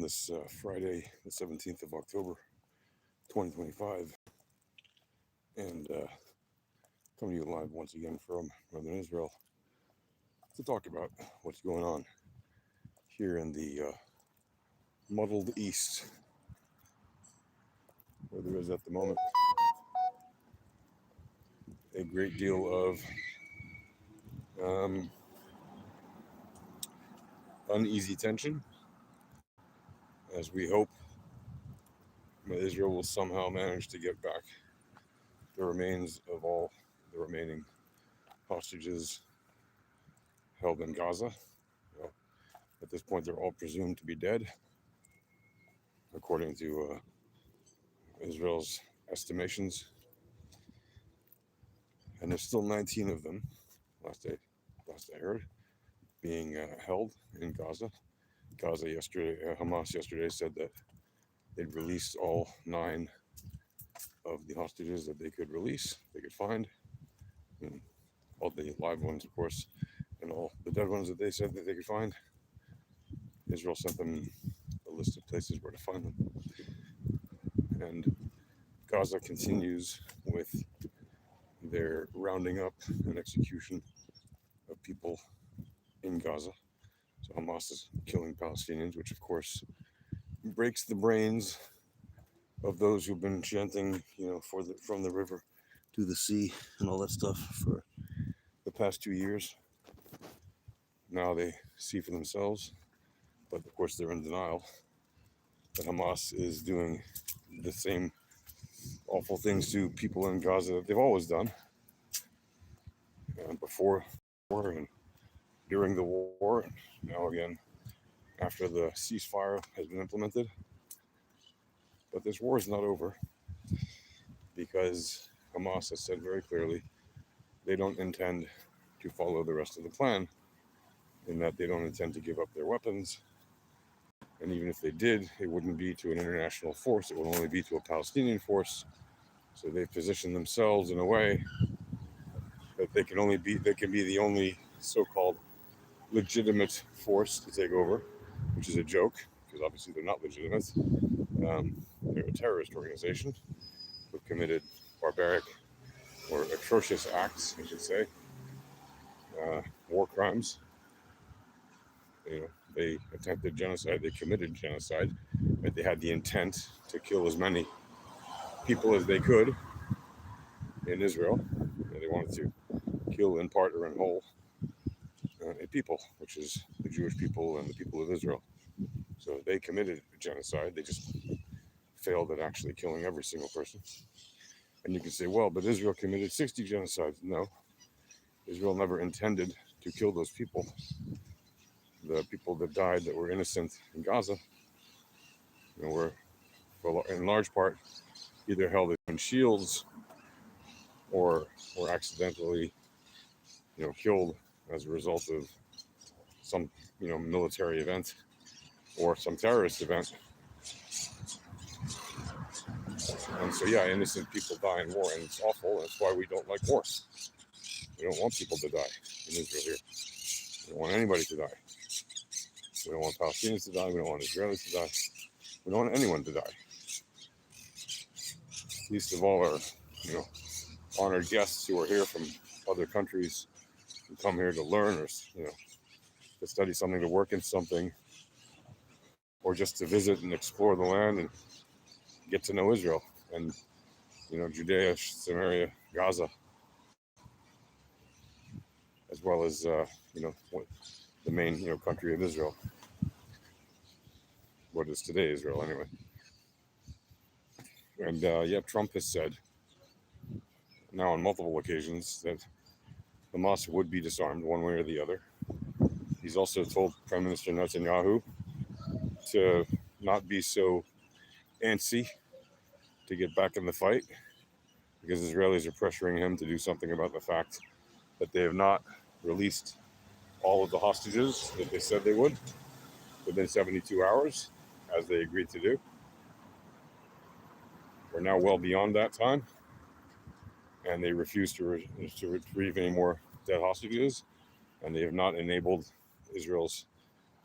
this Friday, the 17th of October, 2025, and coming to you live once again from Northern Israel to talk about what's going on here in the muddled East, where there is at the moment a great deal of uneasy tension, as we hope that Israel will somehow manage to get back the remains of all the remaining hostages held in Gaza. Well, at this point, they're all presumed to be dead, according to Israel's estimations. And there's still 19 of them, last I heard, being held in Gaza. Hamas yesterday said that they'd released all 9 of the hostages that they could find, and all the live ones, of course, and all the dead ones that they said that they could find. Israel sent them a list of places where to find them. And Gaza continues with their rounding up and execution of people in Gaza. So Hamas is killing Palestinians, which of course breaks the brains of those who've been chanting, from the river to the sea and all that stuff for the past 2 years. Now they see for themselves, but of course they're in denial that Hamas is doing the same awful things to people in Gaza that they've always done, before the war and during the war, and now again after the ceasefire has been implemented. But this war is not over, because Hamas has said very clearly they don't intend to follow the rest of the plan, in that they don't intend to give up their weapons. And even if they did, it wouldn't be to an international force, it would only be to a Palestinian force. So they've positioned themselves in a way that they can be the only so-called legitimate force to take over, which is a joke, because obviously they're not legitimate. They're a terrorist organization who've committed barbaric or atrocious acts, I should say, war crimes. They attempted genocide, they committed genocide, but they had the intent to kill as many people as they could in Israel. And they wanted to kill in part or in whole a people, which is the Jewish people and the people of Israel. So they committed genocide, they just failed at actually killing every single person. And you can say, well, but Israel committed 60 genocides. No, Israel never intended to kill those people. The people that died that were innocent in Gaza, were in large part either held in shields or were accidentally, killed as a result of some, military event or some terrorist event. And so, yeah, innocent people die in war, and it's awful, and that's why we don't like war. We don't want people to die in Israel here. We don't want anybody to die. We don't want Palestinians to die. We don't want Israelis to die. We don't want anyone to die. Least of all our, honored guests who are here from other countries, who come here to learn or, to study something, to work in something, or just to visit and explore the land and get to know Israel and, Judea, Samaria, Gaza, as well as, the main, country of Israel. What is today Israel, anyway. And, Trump has said now on multiple occasions that Hamas would be disarmed one way or the other. He's also told Prime Minister Netanyahu to not be so antsy to get back in the fight, because Israelis are pressuring him to do something about the fact that they have not released all of the hostages that they said they would within 72 hours, as they agreed to do. We're now well beyond that time, and they refuse to retrieve any more dead hostages, and they have not enabled Israel's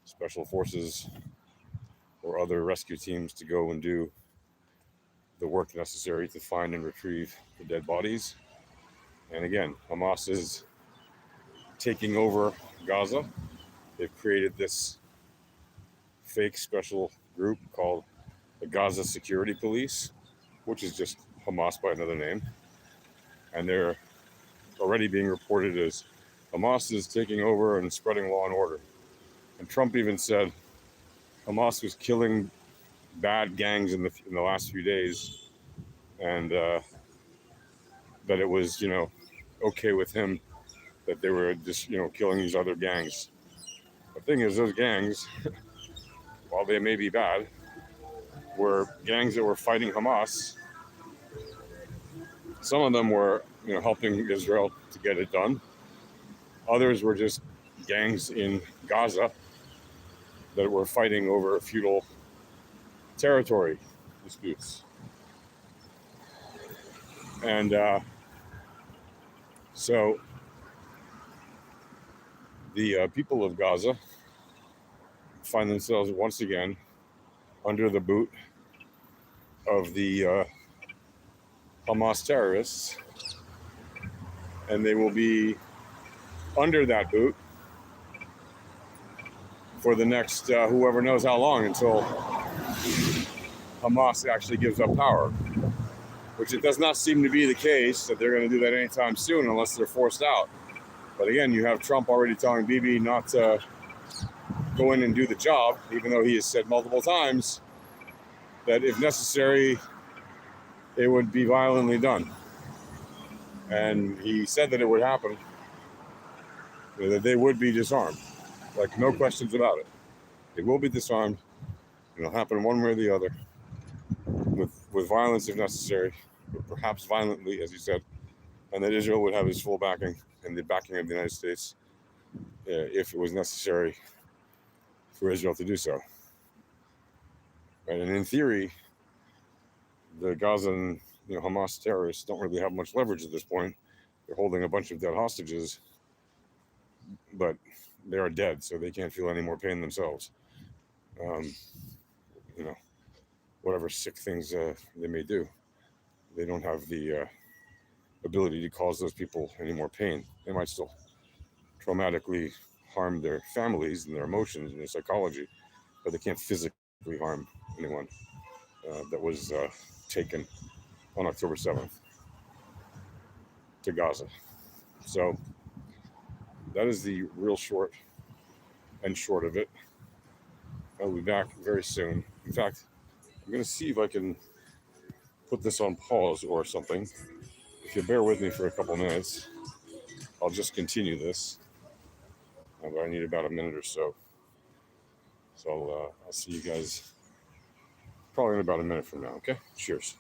special forces or other rescue teams to go and do the work necessary to find and retrieve the dead bodies. And again, Hamas is taking over Gaza. They've created this fake special group called the Gaza Security Police, which is just Hamas by another name. And they're already being reported as Hamas is taking over and spreading law and order. And Trump even said Hamas was killing bad gangs in the last few days, and that it was, okay with him that they were just, killing these other gangs. The thing is, those gangs, while they may be bad, were gangs that were fighting Hamas. Some of them were, helping Israel to get it done. Others were just gangs in Gaza that were fighting over feudal territory disputes. And so the people of Gaza find themselves once again under the boot of the Hamas terrorists, and they will be under that boot for the next whoever knows how long, until Hamas actually gives up power, which it does not seem to be the case that they're going to do that anytime soon unless they're forced out. But again, you have Trump already telling Bibi not to go in and do the job, even though he has said multiple times that if necessary, it would be violently done. And he said that it would happen, that they would be disarmed, like no questions about it. They will be disarmed. It'll happen one way or the other, with violence if necessary, but perhaps violently, as he said, and that Israel would have his full backing and the backing of the United States if it was necessary for Israel to do so. Right? And in theory, the Gazan, Hamas terrorists don't really have much leverage at this point. They're holding a bunch of dead hostages, but they are dead, so they can't feel any more pain themselves. Whatever sick things they may do, they don't have the ability to cause those people any more pain. They might still traumatically harm their families and their emotions and their psychology, but they can't physically harm anyone that was taken on October 7th to Gaza. So that is the real short of it. I'll be back very soon. In fact, I'm going to see if I can put this on pause or something. If you bear with me for a couple minutes, I'll just continue this. But I need about a minute or so. So I'll see you guys probably in about a minute from now, okay? Cheers.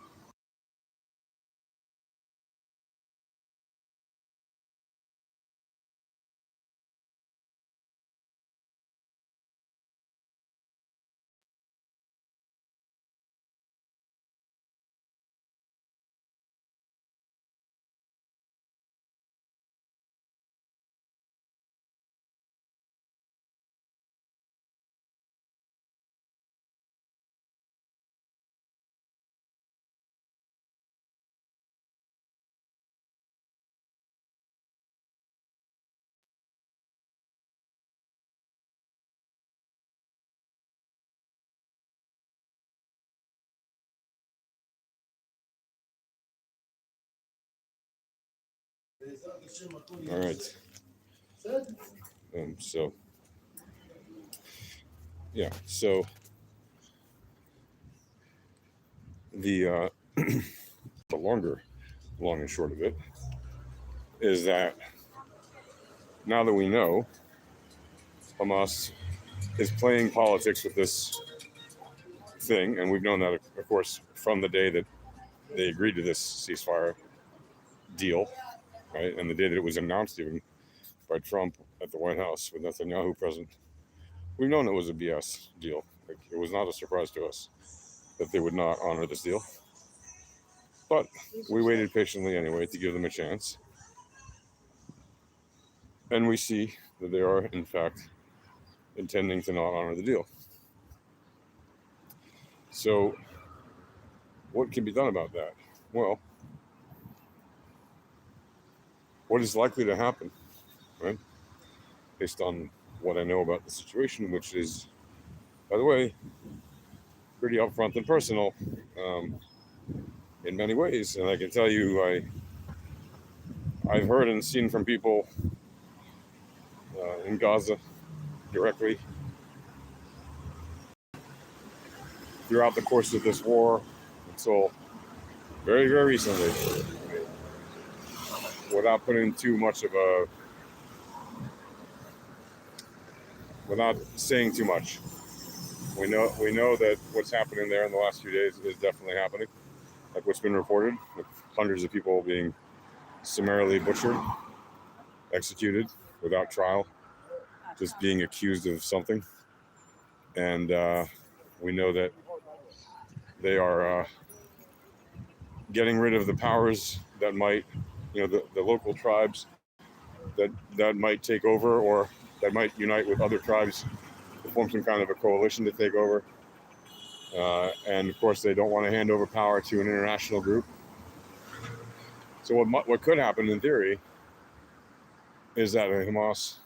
All right. So the the long and short of it is that now that we know Hamas is playing politics with this thing, and we've known that, of course, from the day that they agreed to this ceasefire deal, right? And the day that it was announced even by Trump at the White House with Netanyahu present, we've known it was a BS deal. Like, it was not a surprise to us that they would not honor this deal. But we waited patiently anyway to give them a chance. And we see that they are, in fact, intending to not honor the deal. So what can be done about that? Well, what is likely to happen, right? Based on what I know about the situation, which is, by the way, pretty upfront and personal um, in many ways. And I can tell you, I've heard and seen from people in Gaza directly throughout the course of this war until very, very recently, without putting too much of a, without saying too much. We know that what's happening there in the last few days is definitely happening, like what's been reported, with hundreds of people being summarily butchered, executed without trial, just being accused of something. And we know that they are getting rid of the powers that might, the local tribes that might take over, or that might unite with other tribes to form some kind of a coalition to take over. And of course, they don't want to hand over power to an international group. So what could happen in theory is that a Hamas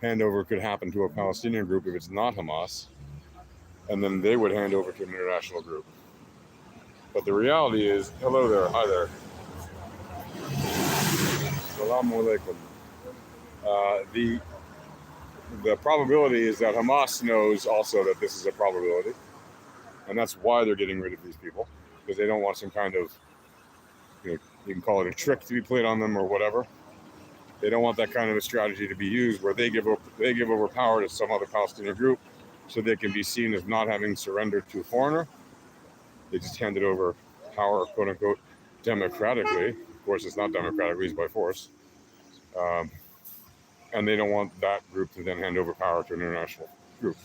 handover could happen to a Palestinian group if it's not Hamas, and then they would hand over to an international group. But the reality is, hello there, hi there. Assalamu alaikum. The probability is that Hamas knows also that this is a probability, and that's why they're getting rid of these people, because they don't want some kind of, you can call it a trick to be played on them or whatever. They don't want that kind of a strategy to be used where they give over power to some other Palestinian group so they can be seen as not having surrendered to a foreigner. They just handed over power, quote unquote, democratically. Of course, it's not democratically, it's by force. And they don't want that group to then hand over power to an international group.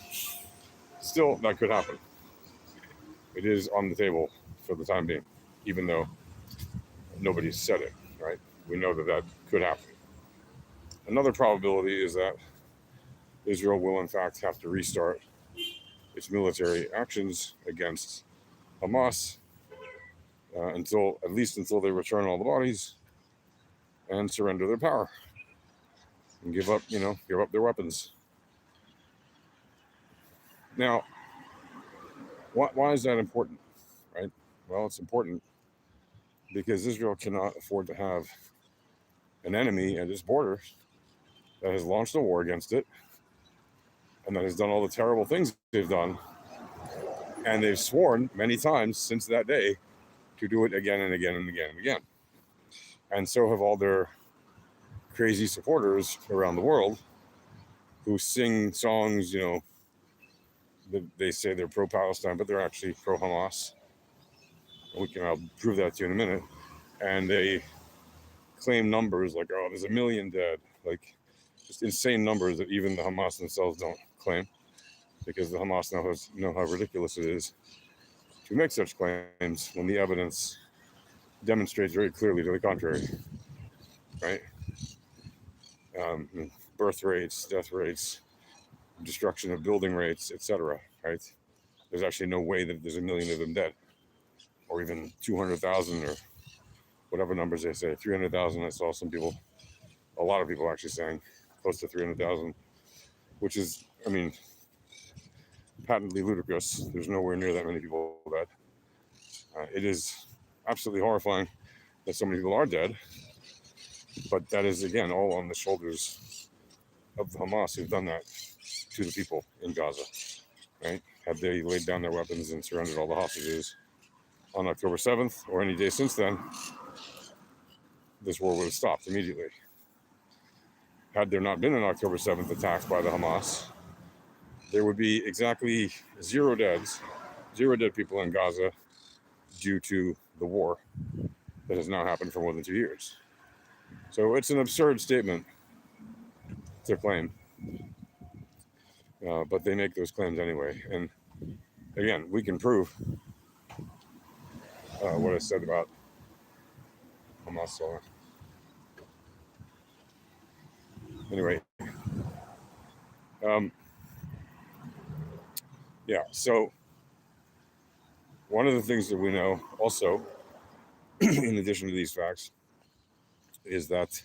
Still, that could happen. It is on the table for the time being, even though nobody's said it, right? We know that that could happen. Another probability is that Israel will, in fact, have to restart its military actions against Hamas at least until they return all the bodies and surrender their power and give up their weapons. Now, why is that important, right? Well, it's important because Israel cannot afford to have an enemy at its border that has launched a war against it and that has done all the terrible things they've done. And they've sworn many times since that day to do it again and again and again and again. And so have all their crazy supporters around the world who sing songs, they say they're pro-Palestine, but they're actually pro-Hamas. I'll prove that to you in a minute. And they claim numbers like, oh, there's 1 million dead, like just insane numbers that even the Hamas themselves don't claim, because the Hamas know how ridiculous it is to make such claims when the evidence demonstrates very clearly to the contrary, right? Birth rates, death rates, destruction of building rates, etc., right? There's actually no way that there's 1 million of them dead, or even 200,000 or whatever numbers they say. 300,000, I saw a lot of people actually saying close to 300,000, which is, patently ludicrous. There's nowhere near that many people dead. It is absolutely horrifying that so many people are dead, but that is, again, all on the shoulders of the Hamas who've done that to the people in Gaza, right? Had they laid down their weapons and surrendered all the hostages on October 7th or any day since then, this war would have stopped immediately. Had there not been an October 7th attack by the Hamas, there would be exactly zero dead people in Gaza due to the war that has now happened for more than 2 years. So it's an absurd statement to claim, but they make those claims anyway. And again, we can prove what I said about Hamas. Anyway, yeah, so one of the things that we know also, in addition to these facts, is that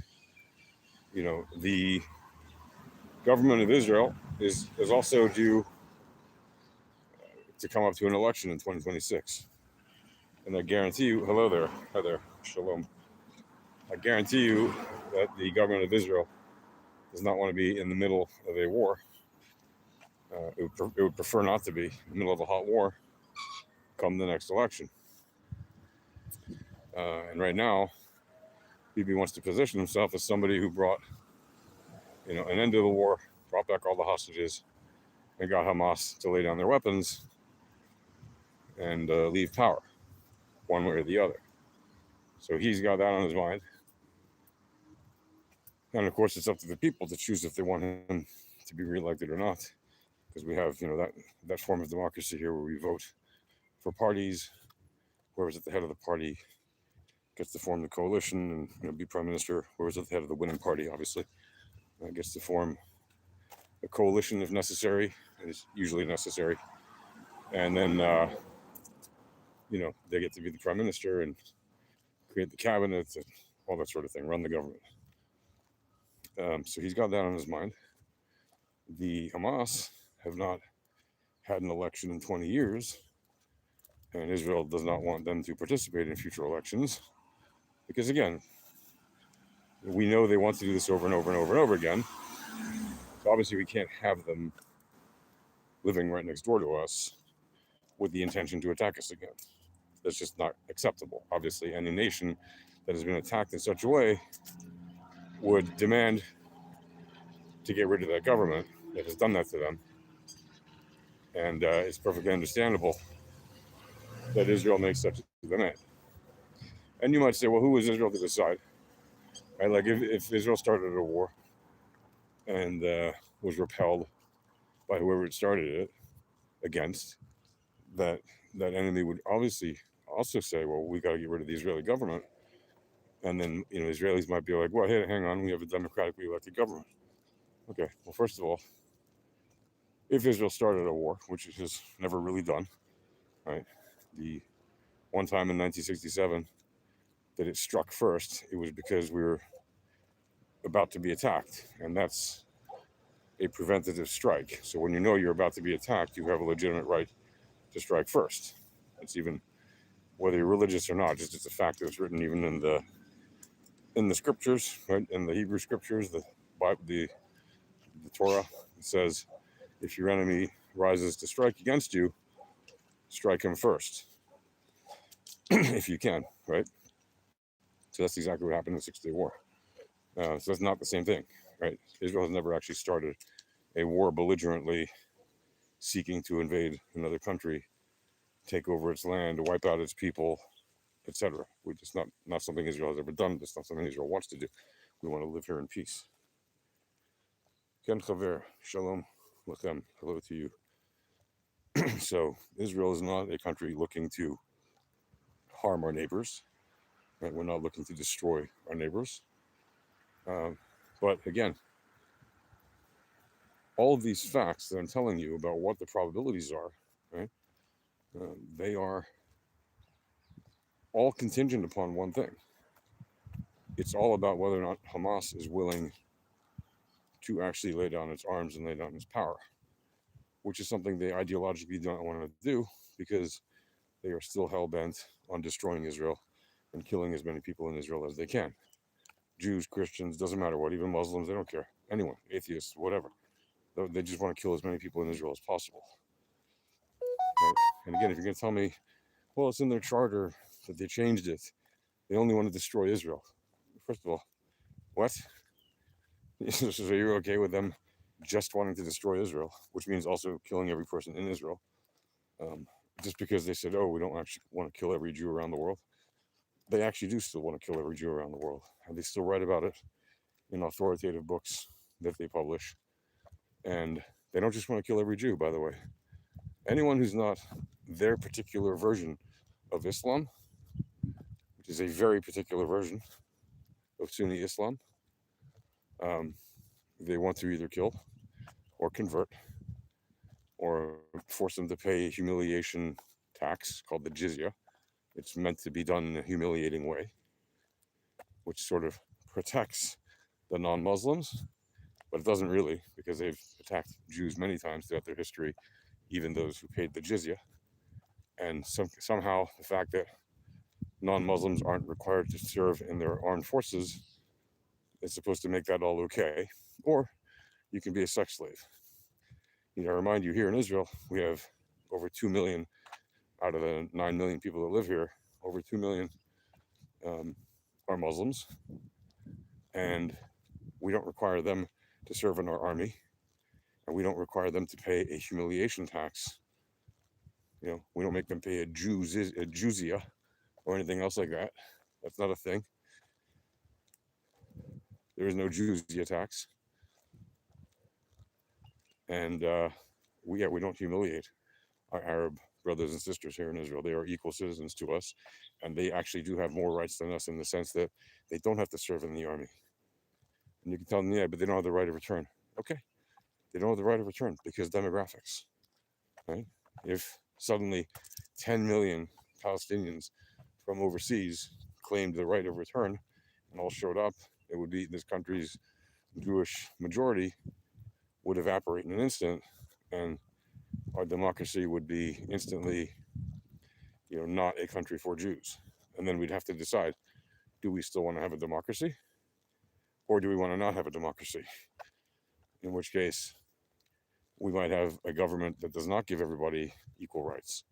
the government of Israel is also due to come up to an election in 2026. And I guarantee you, hello there, hi there, shalom. I guarantee you that the government of Israel does not want to be in the middle of a war. It would prefer not to be in the middle of a hot war come the next election. And right now, Bibi wants to position himself as somebody who brought, an end to the war, brought back all the hostages, and got Hamas to lay down their weapons and leave power, one way or the other. So he's got that on his mind. And of course, it's up to the people to choose if they want him to be reelected or not, because we have, that form of democracy here where we vote for parties. Whoever's at the head of the party gets to form the coalition and be prime minister. Whoever's at the head of the winning party, obviously, gets to form a coalition if necessary. It's usually necessary, and then they get to be the prime minister and create the cabinet and all that sort of thing, run the government. So he's got that on his mind. The Hamas have not had an election in 20 years, and Israel does not want them to participate in future elections because, again, we know they want to do this over and over and over and over again. So obviously we can't have them living right next door to us with the intention to attack us again. That's just not acceptable. Obviously, any nation that has been attacked in such a way would demand to get rid of that government that has done that to them. And it's perfectly understandable that Israel makes such a demand. And you might say, well, who is Israel to decide? Right? Like if Israel started a war and was repelled by whoever it started it against, that enemy would obviously also say, well, we got to get rid of the Israeli government. And then, Israelis might be like, well, hey, hang on, we have a democratically elected government. Okay, well, first of all, if Israel started a war, which it has never really done, right? The one time in 1967 that it struck first, it was because we were about to be attacked. And that's a preventative strike. So when you know you're about to be attacked, you have a legitimate right to strike first. It's even, whether you're religious or not, just it's a fact that it's written even in the scriptures, right? In the Hebrew scriptures, the Bible, the Torah, it says, if your enemy rises to strike against you, strike him first, if you can, right? So that's exactly what happened in the 6 Day War. So that's not the same thing, right? Israel has never actually started a war belligerently seeking to invade another country, take over its land, wipe out its people, etc. It's not something Israel has ever done. It's not something Israel wants to do. We want to live here in peace. Ken Chaver, shalom lechem, hello to you. So Israel is not a country looking to harm our neighbors. Right? We're not looking to destroy our neighbors. But again, all of these facts that I'm telling you about what the probabilities are, right? They are all contingent upon one thing. It's all about whether or not Hamas is willing to actually lay down its arms and lay down its power, which is something they ideologically don't want to do because they are still hell-bent on destroying Israel and killing as many people in Israel as they can. Jews, Christians, doesn't matter what, even Muslims, they don't care. Anyone, atheists, whatever. They just want to kill as many people in Israel as possible. Right? And again, if you're going to tell me, well, it's in their charter that they changed it, they only want to destroy Israel. First of all, what? So you're okay with them just wanting to destroy Israel, which means also killing every person in Israel, just because they said, oh, we don't actually want to kill every Jew around the world. They actually do still want to kill every Jew around the world, and they still write about it in authoritative books that they publish. And they don't just want to kill every Jew, by the way. Anyone who's not their particular version of Islam, which is a very particular version of Sunni Islam, they want to either kill or convert or force them to pay humiliation tax called the jizya. It's meant to be done in a humiliating way, which sort of protects the non-Muslims, but it doesn't really, because they've attacked Jews many times throughout their history, even those who paid the jizya. And somehow the fact that non-Muslims aren't required to serve in their armed forces is supposed to make that all okay. Or you can be a sex slave. I remind you, here in Israel, we have over 2 million out of the 9 million people that live here, over 2 million are Muslims, and we don't require them to serve in our army, and we don't require them to pay a humiliation tax. We don't make them pay a jizya or anything else like that. That's not a thing. There is no jizya tax, and we don't humiliate our Arab brothers and sisters here in Israel. They are equal citizens to us, and they actually do have more rights than us in the sense that they don't have to serve in the army. And you can tell them, yeah, but they don't have the right of return. Okay, they don't have the right of return because demographics, right? If suddenly 10 million Palestinians from overseas claimed the right of return and all showed up, it would be this country's Jewish majority would evaporate in an instant, and our democracy would be instantly, not a country for Jews. And then we'd have to decide, do we still want to have a democracy? Or do we want to not have a democracy? In which case, we might have a government that does not give everybody equal rights,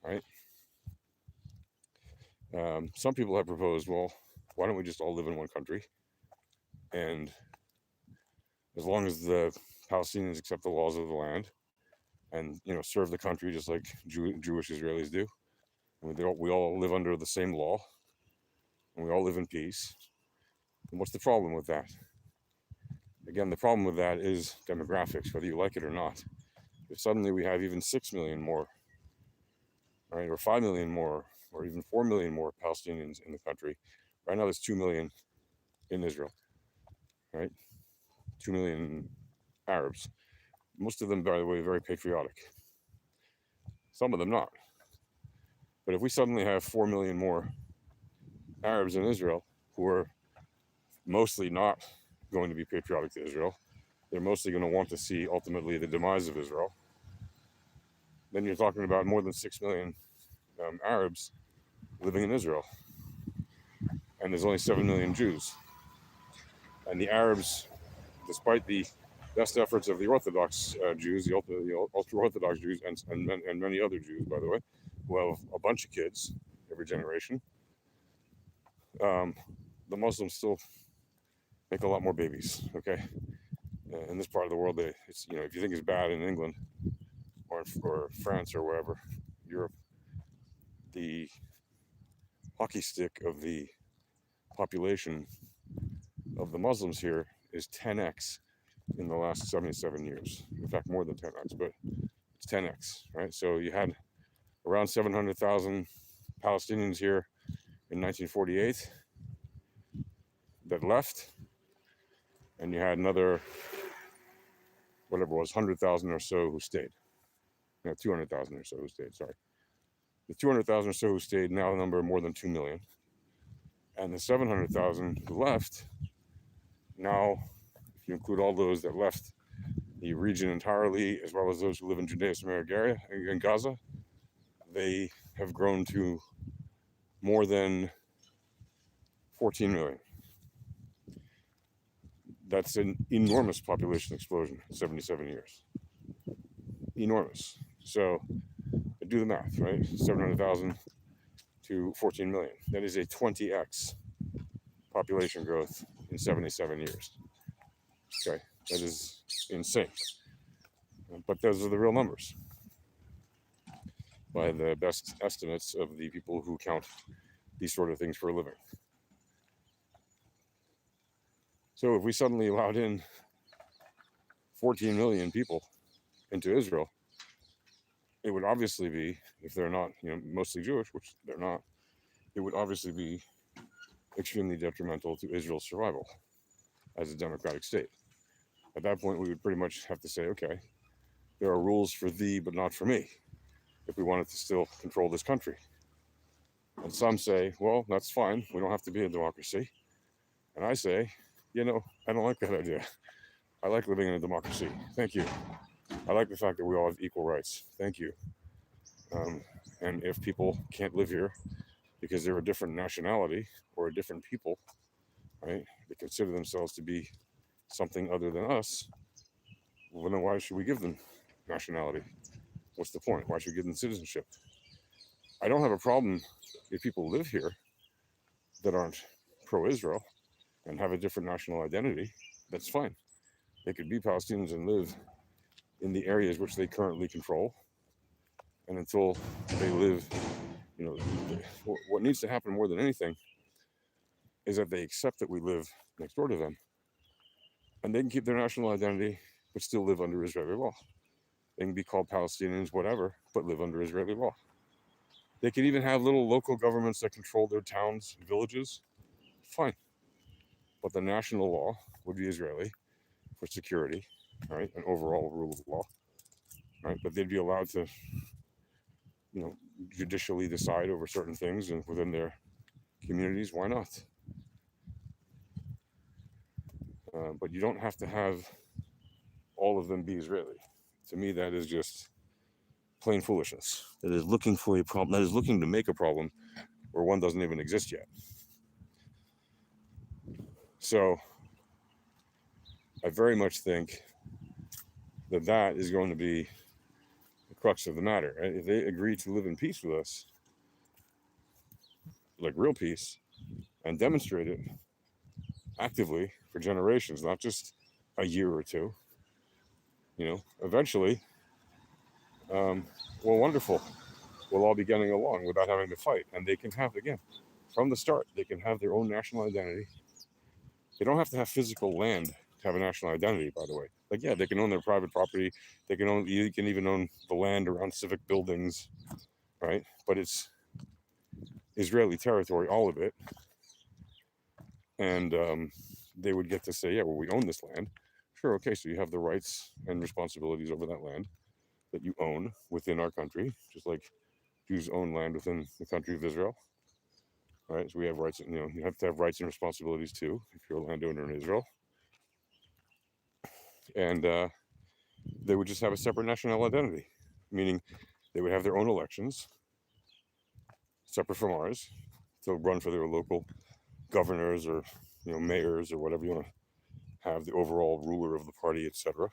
right? Some people have proposed, well, why don't we just all live in one country? And as long as the Palestinians accept the laws of the land and, serve the country just like Jewish Israelis do, and we all live under the same law, and we all live in peace. And what's the problem with that? Again, the problem with that is demographics, whether you like it or not. If suddenly we have even 6 million more, right, or 5 million more, or even 4 million more Palestinians in the country. Right now there's 2 million in Israel, right? 2 million Arabs. Most of them, by the way, very patriotic. Some of them not. But if we suddenly have 4 million more Arabs in Israel who are mostly not going to be patriotic to Israel, they're mostly going to want to see ultimately the demise of Israel, then you're talking about more than 6 million Arabs living in Israel. And there's only 7 million Jews. And the Arabs, despite the best efforts of the Orthodox Jews, the ultra-Orthodox Jews, and many other Jews, by the way, who have a bunch of kids every generation, the Muslims still make a lot more babies, okay? In this part of the world, if you think it's bad in England or France or wherever, Europe, the hockey stick of the population of the Muslims here is 10x in the last 77 years. In fact, more than 10x, but it's 10x, right? So you had around 700,000 Palestinians here in 1948 that left, and you had another, whatever it was, 100,000 or so who stayed. 200,000 or so who stayed, sorry. The 200,000 or so who stayed now number more than 2 million. And the 700,000 who left, now, if you include all those that left the region entirely, as well as those who live in Judea-Samaria area, in Gaza, they have grown to more than 14 million. That's an enormous population explosion in 77 years. Enormous. So do the math, right? 700,000 to 14 million. That is a 20x population growth in 77 years. Okay, that is insane. But those are the real numbers by the best estimates of the people who count these sort of things for a living. So if we suddenly allowed in 14 million people into Israel, it would obviously be, if they're not, mostly Jewish, which they're not, it would obviously be extremely detrimental to Israel's survival as a democratic state. At that point, we would pretty much have to say, okay, there are rules for thee, but not for me. if we wanted to still control this country. And some say, well, that's fine. We don't have to be a democracy. And I say, I don't like that idea. I like living in a democracy. Thank you. I like the fact that we all have equal rights. Thank you. And if people can't live here because they're a different nationality or a different people, right? They consider themselves to be something other than us. Well, then why should we give them nationality? What's the point? Why should we give them citizenship? I don't have a problem if people live here that aren't pro-Israel and have a different national identity. That's fine. They could be Palestinians and live in the areas which they currently control. And until they live, what needs to happen more than anything is that they accept that we live next door to them. And they can keep their national identity, but still live under Israeli law. They can be called Palestinians, whatever, but live under Israeli law. They could even have little local governments that control their towns and villages. Fine. But the national law would be Israeli for security, right? An overall rule of law, right? But they'd be allowed to, judicially decide over certain things and within their communities. Why not? But you don't have to have all of them be Israeli. To me, that is just plain foolishness. That is looking for a problem. That is looking to make a problem where one doesn't even exist yet. So I very much think that is going to be the crux of the matter. Right? If they agree to live in peace with us, like real peace, and demonstrate it actively for generations, not just a year or two, eventually, well, wonderful. We'll all be getting along without having to fight. And they can have, again, from the start, they can have their own national identity. They don't have to have physical land to have a national identity, by the way. Like, yeah, they can own their private property. You can even own the land around civic buildings, right? But it's Israeli territory, all of it. And they would get to say, yeah, well, we own this land. Sure, okay, so you have the rights and responsibilities over that land that you own within our country, just like Jews own land within the country of Israel. Right, so we have rights, you have to have rights and responsibilities too if you're a landowner in Israel. And they would just have a separate national identity, meaning they would have their own elections, separate from ours, to run for their local governors or mayors or whatever you want to have, the overall ruler of the party, etc.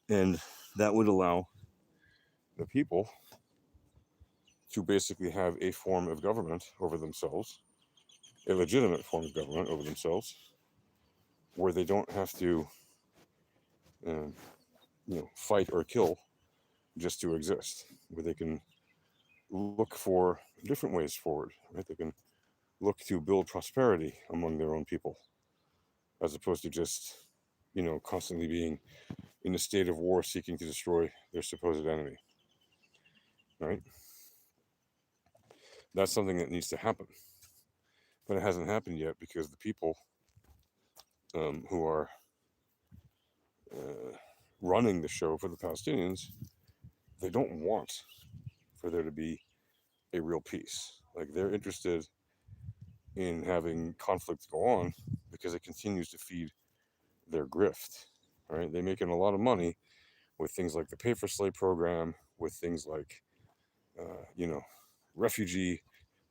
And that would allow the people to basically have a form of government over themselves, a legitimate form of government over themselves, where they don't have to fight or kill just to exist, where they can look for different ways forward, right? They can look to build prosperity among their own people, as opposed to just, constantly being in a state of war seeking to destroy their supposed enemy, right? That's something that needs to happen. But it hasn't happened yet because the people who are running the show for the Palestinians, they don't want for there to be a real peace. Like, they're interested in having conflict go on because it continues to feed their grift, right? They're making a lot of money with things like the pay for slave program, with things like, refugee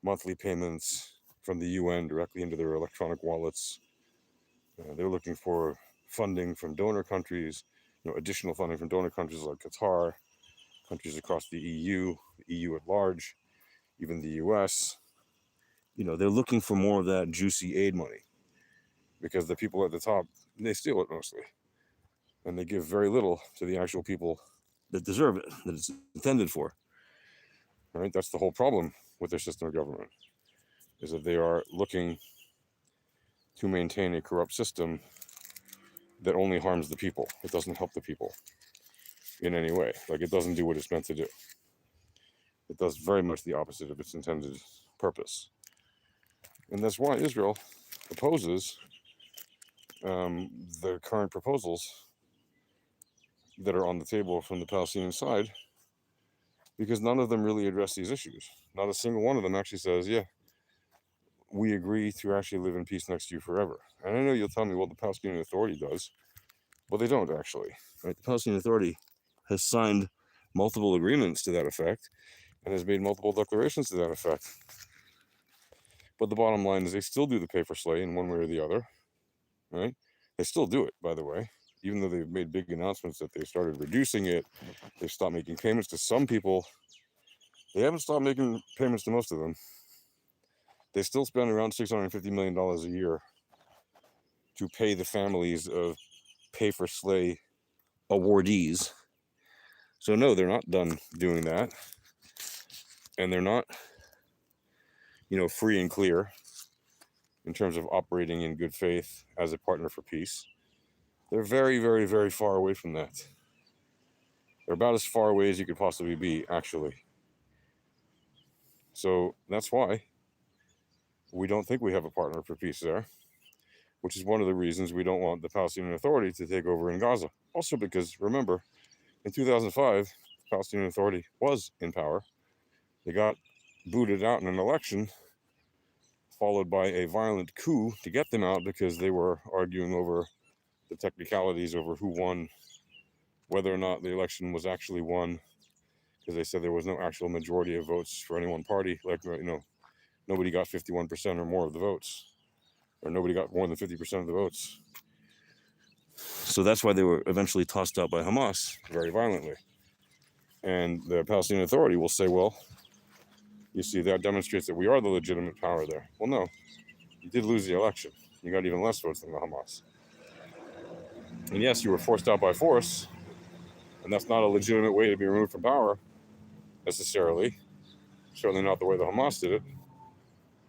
monthly payments from the UN directly into their electronic wallets. They're looking for funding from donor countries, additional funding from donor countries like Qatar, countries across the EU at large, even the US. They're looking for more of that juicy aid money because the people at the top, they steal it mostly. And they give very little to the actual people that deserve it, that it's intended for. Right? That's the whole problem with their system of government, is that they are looking to maintain a corrupt system that only harms the people. It doesn't help the people in any way. Like, it doesn't do what it's meant to do. It does very much the opposite of its intended purpose. And that's why Israel opposes the current proposals that are on the table from the Palestinian side, because none of them really address these issues. Not a single one of them actually says, yeah, we agree to actually live in peace next to you forever. And I know you'll tell me, well, the Palestinian Authority does. Well, they don't actually. Right? The Palestinian Authority has signed multiple agreements to that effect and has made multiple declarations to that effect. But the bottom line is they still do the pay for slay in one way or the other, right? They still do it, by the way, even though they've made big announcements that they started reducing it. They've stopped making payments to some people. They haven't stopped making payments to most of them. They still spend around $650 million a year to pay the families of pay for slay awardees. So no, they're not done doing that. And they're not, free and clear in terms of operating in good faith as a partner for peace. They're very, very, very far away from that. They're about as far away as you could possibly be, actually. So that's why we don't think we have a partner for peace there, which is one of the reasons we don't want the Palestinian Authority to take over in Gaza. Also because, remember, in 2005, the Palestinian Authority was in power. They got booted out in an election, followed by a violent coup to get them out because they were arguing over the technicalities over who won, whether or not the election was actually won, because they said there was no actual majority of votes for any one party. Like, nobody got 51% or more of the votes, or nobody got more than 50% of the votes. So that's why they were eventually tossed out by Hamas very violently. And the Palestinian Authority will say, well, you see, that demonstrates that we are the legitimate power there. Well, no, you did lose the election. You got even less votes than the Hamas. And yes, you were forced out by force, and that's not a legitimate way to be removed from power, necessarily. Certainly not the way the Hamas did it.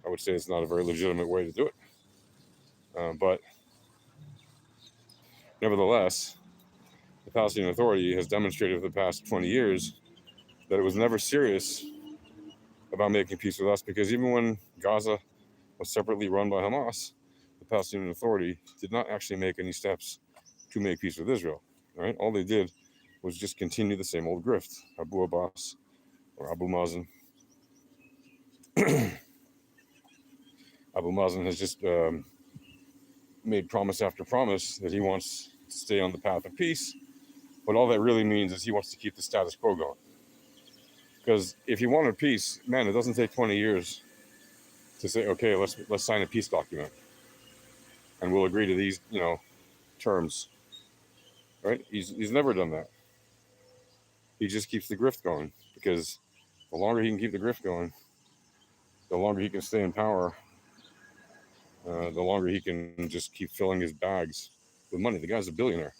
I would say it's not a very legitimate way to do it. But nevertheless, the Palestinian Authority has demonstrated for the past 20 years that it was never serious about making peace with us, because even when Gaza was separately run by Hamas, the Palestinian Authority did not actually make any steps to make peace with Israel. Right? All they did was just continue the same old grift. Abu Abbas or Abu Mazen. Abu Mazen has just made promise after promise that he wants to stay on the path of peace, but all that really means is he wants to keep the status quo going. Because if you wanted peace, man, it doesn't take 20 years to say, okay, let's sign a peace document, and we'll agree to these, terms. Right? He's never done that. He just keeps the grift going, because the longer he can keep the grift going, the longer he can stay in power, the longer he can just keep filling his bags with money. The guy's a billionaire,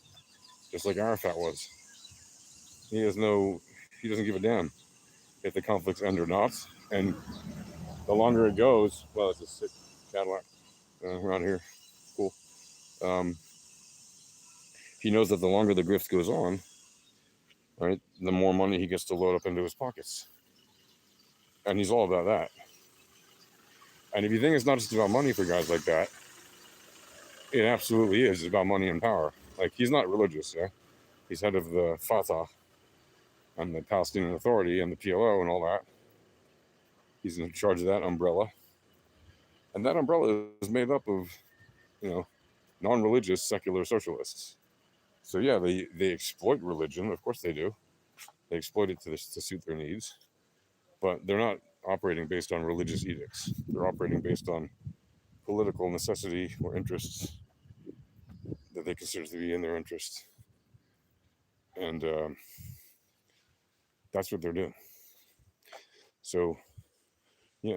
just like Arafat was. He doesn't give a damn if the conflicts end or not. And the longer it goes, well, it's a sick Cadillac around here. Cool. He knows that the longer the grift goes on, right, the more money he gets to load up into his pockets. And he's all about that. And if you think it's not just about money for guys like that, it absolutely is. It's about money and power. Like, he's not religious, yeah? He's head of the Fatah and the Palestinian Authority and the PLO and all that. He's in charge of that umbrella. And that umbrella is made up of, non-religious secular socialists. So yeah, they exploit religion. Of course they do. They exploit it to suit their needs. But they're not operating based on religious edicts. They're operating based on political necessity or interests that they consider to be in their interest. And that's what they're doing. So,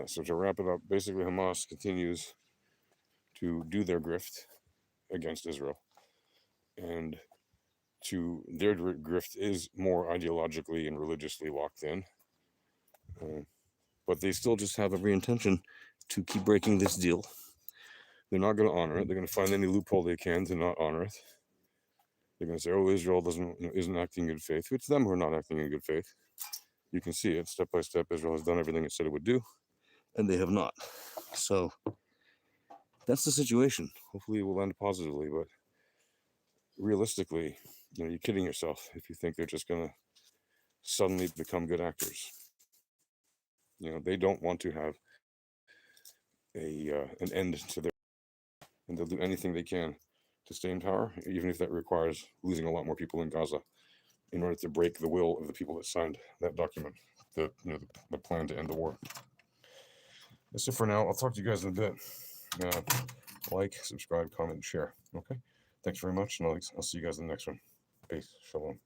so to wrap it up, basically Hamas continues to do their grift against Israel. And their grift is more ideologically and religiously locked in. But they still just have every intention to keep breaking this deal. They're not going to honor it. They're going to find any loophole they can to not honor it. They're going to say, oh, Israel isn't acting in good faith. It's them who are not acting in good faith. You can see it step by step. Israel has done everything it said it would do, and they have not. So that's the situation. Hopefully it will end positively, but realistically, you're kidding yourself if you think they're just going to suddenly become good actors. They don't want to have an end to their, and they'll do anything they can to stay in power, even if that requires losing a lot more people in Gaza in order to break the will of the people that signed that document, the plan to end the war. That's it for now. I'll talk to you guys in a bit. Like, subscribe, comment, and share. Okay? Thanks very much, and I'll see you guys in the next one. Peace. Shalom.